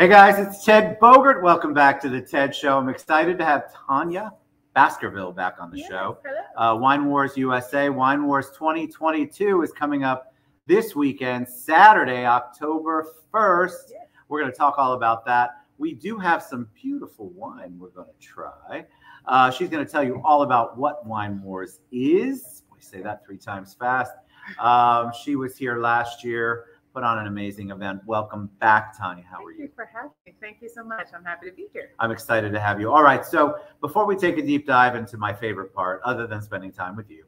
Hey guys, it's Ted Bogert. Welcome back to the Ted Show. I'm excited to have Tanya Baskerville back on the show. Hello. Wine Wars USA. Wine Wars 2022 is coming up this weekend, Saturday, October 1st. Yes. We're going to talk all about that. We do have some beautiful wine we're going to try. She's going to tell you all about what Wine Wars is. We say that 3 times fast. She was here last year. Put on an amazing event. Welcome back, Tanya. How are you? Thank you for having me. Thank you so much. I'm happy to be here. I'm excited to have you. All right. So before we take a deep dive into my favorite part, other than spending time with you,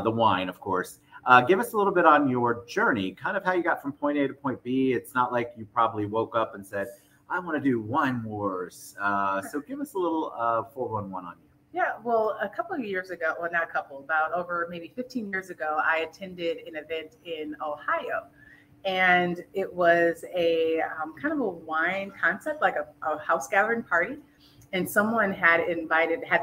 the wine, of course, give us a little bit on your journey, kind of how you got from point A to point B. It's not like you probably woke up and said, I want to do Wine Wars. So give us a little 411 on you. Yeah, well, a couple of years ago, well, not a couple, about over maybe 15 years ago, I attended an event in Ohio. And it was a kind of a wine concept, like a house gathering party. And someone had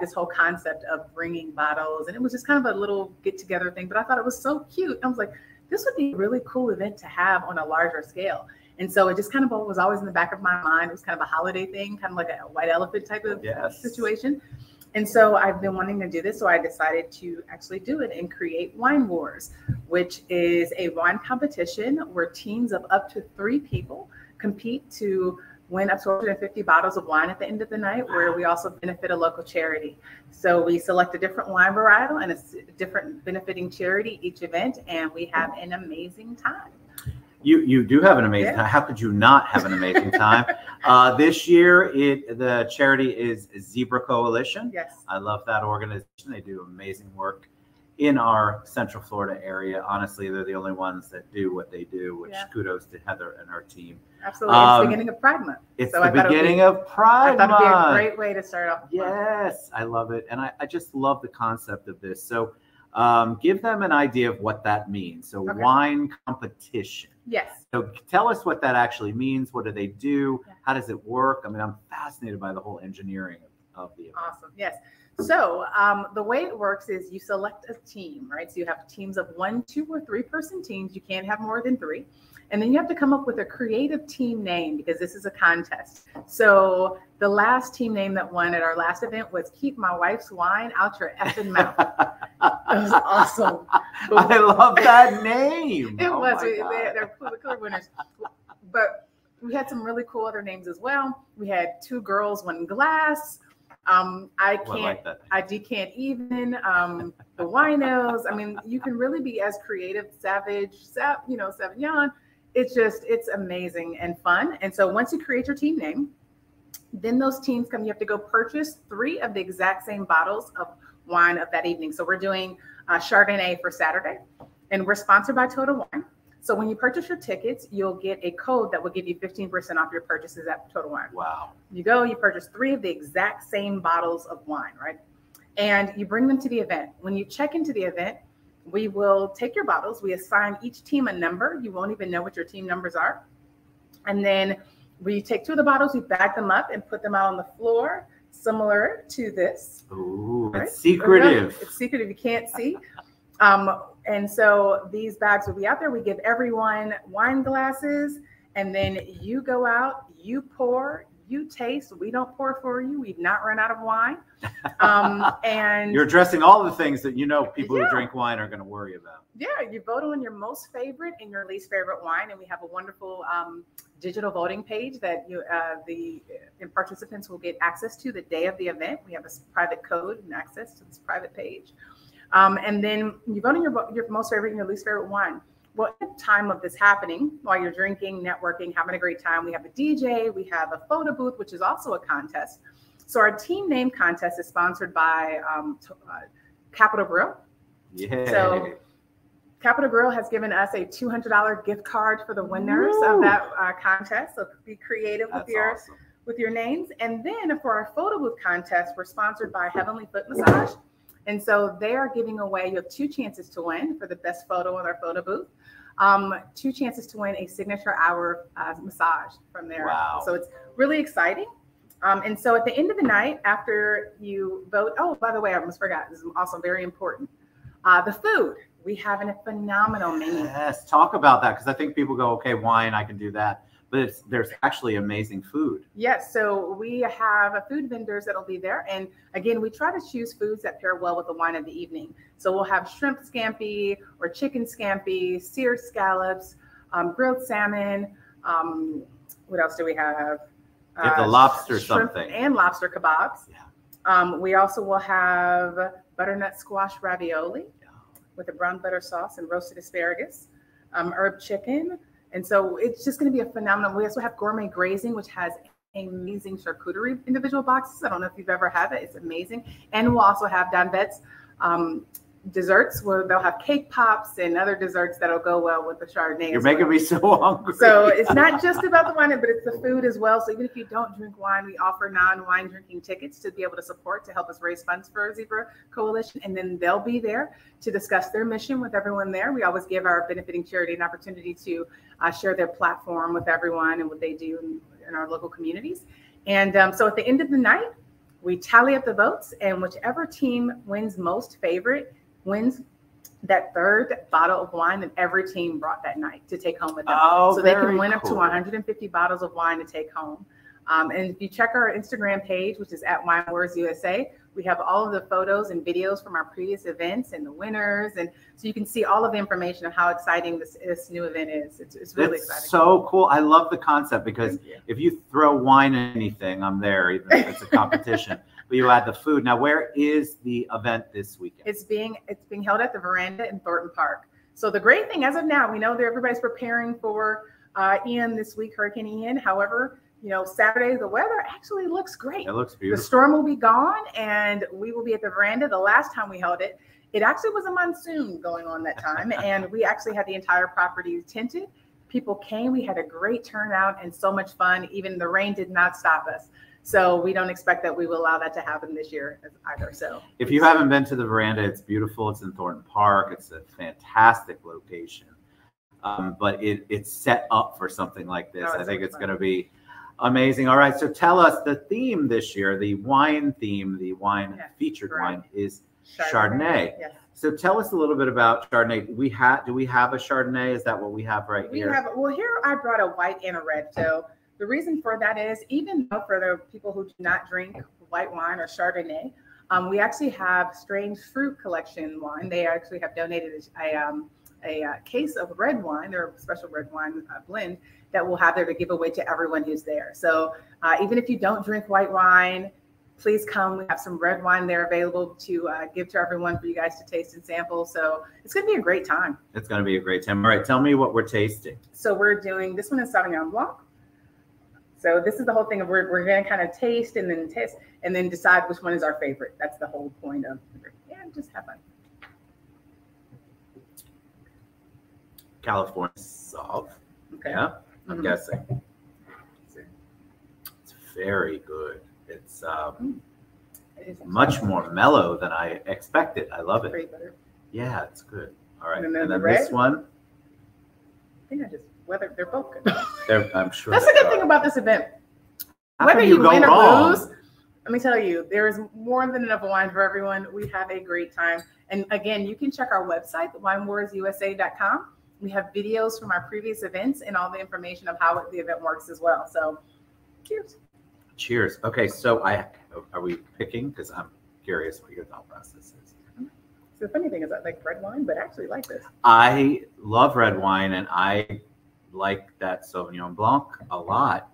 this whole concept of bringing bottles. And it was just kind of a little get together thing. But I thought it was so cute. I was like, this would be a really cool event to have on a larger scale. And so it just kind of was always in the back of my mind. It was kind of a holiday thing, kind of like a white elephant type of situation. And so I've been wanting to do this, so I decided to actually do it and create Wine Wars, which is a wine competition where teams of up to 3 people compete to win up to 150 bottles of wine at the end of the night, where we also benefit a local charity. So we select a different wine varietal and a different benefiting charity each event, and we have an amazing time. You do have an amazing time. How could you not have an amazing time? This year, the charity is Zebra Coalition. Yes. I love that organization. They do amazing work in our Central Florida area. Honestly, they're the only ones that do what they do, which kudos to Heather and her team. Absolutely. It's the beginning of Pride Month. It's the beginning of Pride Month. I thought it'd be a great way to start off. Yes, I love it. And I just love the concept of this. So give them an idea of what that means. So wine competition. Yes. So tell us what that actually means. What do they do? How does it work? I mean, I'm fascinated by the whole engineering of the event. Awesome. Yes. So the way it works is you select a team, right? So you have teams of 1, 2, or 3 person teams. You can't have more than 3. And then you have to come up with a creative team name because this is a contest. So the last team name that won at our last event was Keep My Wife's Wine Out Your Effing Mouth. It was awesome. I love that name. It was. They're clear winners. But we had some really cool other names as well. We had 2 girls, 1 glass. I decant even. The winos. I mean, you can really be as creative, savage, Sauvignon. It's amazing and fun. And so once you create your team name, then those teams come. You have to go purchase 3 of the exact same bottles of wine of that evening. So we're doing Chardonnay for Saturday, and we're sponsored by Total Wine. So when you purchase your tickets, you'll get a code that will give you 15% off your purchases at Total Wine. Wow. You purchase 3 of the exact same bottles of wine, right? And you bring them to the event. When you check into the event, we will take your bottles. We assign each team a number. You won't even know what your team numbers are. And then we take 2 of the bottles, we bag them up and put them out on the floor, similar to this. Ooh, right? It's secretive. It's secretive. You can't see. And so these bags will be out there. We give everyone wine glasses, and then you go out, you pour, you taste. We don't pour for you. We've not run out of wine. And you're addressing all the things that people who drink wine are going to worry about. Yeah, you vote on your most favorite and your least favorite wine, and we have a wonderful digital voting page that the participants will get access to the day of the event. We have a private code and access to this private page. And then you vote on your most favorite and your least favorite wine. Well, at the time of this happening, while you're drinking, networking, having a great time, we have a DJ, we have a photo booth, which is also a contest. So our team name contest is sponsored by Capital Grill. Yeah. So Capital Grill has given us a $200 gift card for the winners of that contest. So be creative with your names. And then for our photo booth contest, we're sponsored by Heavenly Foot Massage. And so they are giving away, you have 2 chances to win for the best photo in our photo booth. 2 chances to win a signature hour massage from there. Wow. So it's really exciting. And so at the end of the night, after you vote, oh, by the way, I almost forgot, this is also very important. The food, we have a phenomenal menu. Yes, talk about that, because I think people go, okay, wine, I can do that. but there's actually amazing food. Yes, so we have food vendors that'll be there. And again, we try to choose foods that pair well with the wine of the evening. So we'll have shrimp scampi or chicken scampi, seared scallops, grilled salmon. What else do we have? Get the lobster shrimp something. And lobster kebabs. Yeah. We also will have butternut squash ravioli with a brown butter sauce and roasted asparagus, herb chicken. And so it's just going to be a phenomenal. We also have gourmet grazing, which has amazing charcuterie individual boxes. I don't know if you've ever had it. It's amazing. And we'll also have Don Betts desserts where they'll have cake pops and other desserts that'll go well with the Chardonnay. You're making me so hungry. So it's not just about the wine, but it's the food as well. So even if you don't drink wine, we offer non-wine drinking tickets to be able to support, to help us raise funds for Zebra Coalition. And then they'll be there to discuss their mission with everyone there. We always give our benefiting charity an opportunity to share their platform with everyone and what they do in our local communities. And so at the end of the night, we tally up the votes, and whichever team wins most favorite wins that third bottle of wine that every team brought that night to take home with them. Oh, so they can win up to 150 bottles of wine to take home. And if you check our Instagram page, which is at Wine Wars USA, we have all of the photos and videos from our previous events and the winners. And so you can see all of the information of how exciting this new event is. It's really exciting. So cool. I love the concept because if you throw wine in anything, I'm there, even if it's a competition. But you add the food. Now, where is the event this weekend? It's being held at the Veranda in Thornton Park. So the great thing, as of now, we know that everybody's preparing for Ian this week, Hurricane Ian. However, Saturday, the weather actually looks great. It looks beautiful. The storm will be gone, and we will be at the Veranda. The last time we held it, it actually was a monsoon going on that time, and we actually had the entire property tinted. People came. We had a great turnout and so much fun. Even the rain did not stop us. So we don't expect that we will allow that to happen this year either. So if you haven't been to the Veranda, it's beautiful. It's in Thornton Park. It's a fantastic location. But it's set up for something like this. I think it's going to be amazing. All right. So tell us the theme this year, the wine theme, the wine featured wine is Chardonnay. Yes. So tell us a little bit about Chardonnay. Do we have a Chardonnay? Is that what we have here? Here I brought a white and a red. So the reason for that is, even though for the people who do not drink white wine or Chardonnay, we actually have Strange Fruit Collection wine. They actually have donated a case of red wine, their special red wine blend that we'll have there to give away to everyone who's there. So even if you don't drink white wine, please come. We have some red wine there available to give to everyone for you guys to taste and sample. So it's going to be a great time. It's going to be a great time. All right, tell me what we're tasting. So we're doing, this one is Sauvignon Blanc. So this is the whole thing of we're going to kind of taste and then decide which one is our favorite. That's the whole point of just have fun. California Sauv. Okay. Yeah, I'm guessing. It's very good. It's much more mellow than I expected. I love it. Great butter. Yeah, it's good. All right, and then the this one. I think they're both good. I'm sure. That's the good thing about this event. Whether you win or lose, let me tell you, there is more than enough wine for everyone. We have a great time. And again, you can check our website, winewarsusa.com. We have videos from our previous events and all the information of how the event works as well. So cheers. Cheers. Okay, so are we picking? Because I'm curious what your thought process is. So the funny thing is I like red wine, but I actually like this. I love red wine, and I like that Sauvignon Blanc a lot.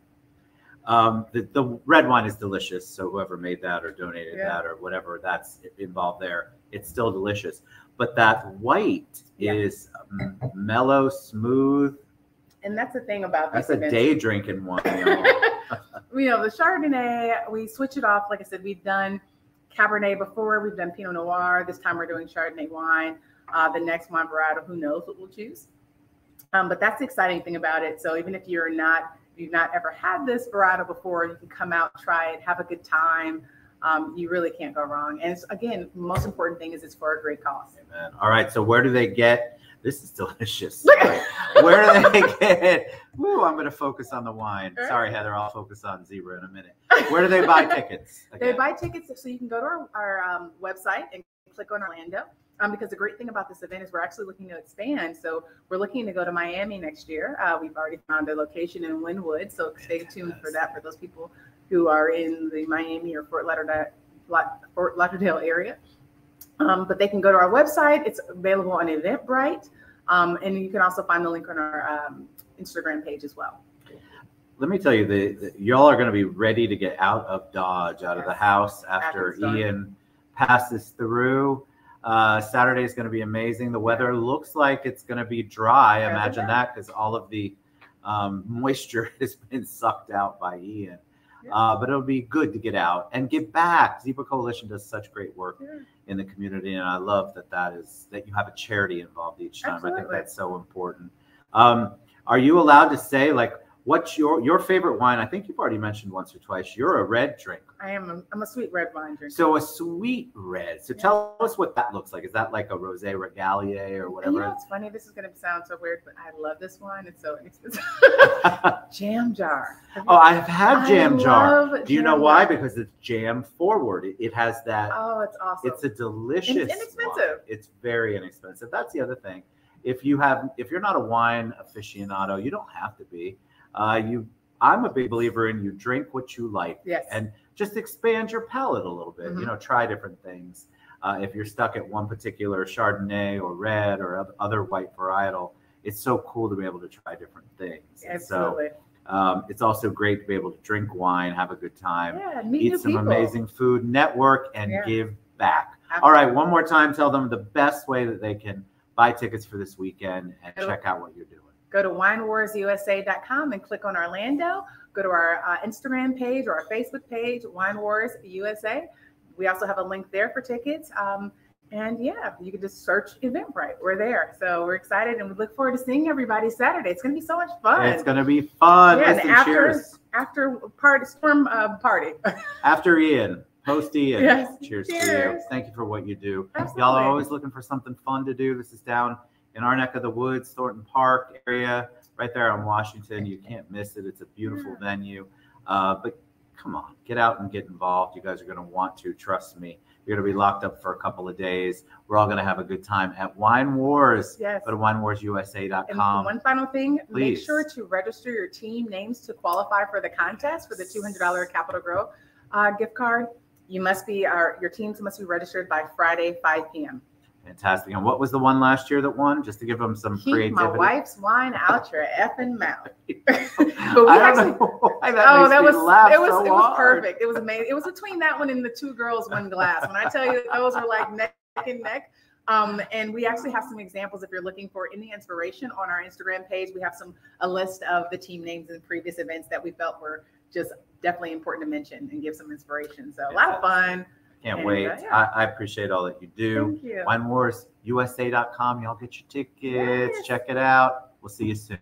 The red wine is delicious. So whoever made that or donated that or whatever that's involved there, it's still delicious. But that white is mellow, smooth. And that's the thing about this. That's a day drinking one. The Chardonnay, we switch it off. Like I said, we've done Cabernet before. We've done Pinot Noir. This time we're doing Chardonnay wine. The next wine varietal, who knows what we'll choose. But that's the exciting thing about it. So even if you've not ever had this varietal before, you can come out, try it, have a good time. You really can't go wrong. And again, the most important thing is it's for a great cause. Amen. All right. So where do they get? This is delicious. Where do they get? Woo, I'm going to focus on the wine. Right. Sorry, Heather. I'll focus on Zebra in a minute. Where do they buy tickets? They buy tickets. So you can go to our website and click on Orlando. Because the great thing about this event is we're actually looking to expand. So we're looking to go to Miami next year. We've already found a location in Wynwood, so stay tuned for that for those people who are in the Miami or Fort Lauderdale area. But they can go to our website. It's available on Eventbrite. And you can also find the link on our Instagram page as well. Let me tell you, y'all are going to be ready to get out of Dodge, out of the house after Ian passes through. Saturday is going to be amazing. The weather looks like it's going to be dry. Imagine that, because all of the moisture has been sucked out by Ian. But it'll be good to get out and give back. Zebra Coalition does such great work in the community, and I love that you have a charity involved each time. Absolutely. I think that's so important. Are you allowed to say, like, what's your favorite wine? I think you've already mentioned once or twice. You're a red drinker. I am. I'm a sweet red wine drinker. So a sweet red. So tell us what that looks like. Is that like a Rosé Regalier or whatever? You know, it's funny. This is going to sound so weird, but I love this wine. It's so inexpensive. Jam jar. Oh, I've had jam jar. Do you know why? Because it's jam forward. It has that. Oh, it's awesome. It's a delicious. It's inexpensive. Wine. It's very inexpensive. That's the other thing. If you're not a wine aficionado, you don't have to be. I'm a big believer in you drink what you like. Yes. And just expand your palate a little bit. You know, try different things. If you're stuck at one particular Chardonnay or red or other white varietal, it's so cool to be able to try different things. Absolutely. So it's also great to be able to drink wine, have a good time, eat some amazing food, network, and give back. Absolutely. All right, one more time, tell them the best way that they can buy tickets for this weekend and check out what you're doing. Go to winewarsusa.com and click on Orlando. Go to our Instagram page or our Facebook page, Wine Wars USA. We also have a link there for tickets. And yeah, you can just search Eventbrite. We're there. So we're excited and we look forward to seeing everybody Saturday. It's going to be so much fun. It's going to be fun. Yeah, listen, after party, storm party. After Ian. Post Ian. Yes. Cheers to you. Thank you for what you do. Absolutely. Y'all are always looking for something fun to do. This is down in our neck of the woods, Thornton Park area, right there on Washington. You can't miss it. It's a beautiful venue. But come on, get out and get involved. You guys are going to want to, trust me. You're going to be locked up for a couple of days. We're all going to have a good time at Wine Wars. Yes. Go to winewarsusa.com. And one final thing, please. Make sure to register your team names to qualify for the contest for the $200 Capital Grove gift card. You must be, your teams must be registered by Friday, 5 p.m. Fantastic. And what was the one last year that won? Just to give them some creativity. Keep my wife's wine out your effing mouth. But we actually, that was perfect. It was amazing. It was between that one and the two girls, one glass. When I tell you those were like neck and neck. And we actually have some examples if you're looking for any inspiration on our Instagram page. We have a list of the team names in previous events that we felt were just definitely important to mention and give some inspiration. So a lot of fun. Can't wait. I appreciate all that you do. Thank you. WineWarsUSA.com. Y'all get your tickets. Yes. Check it out. We'll see you soon.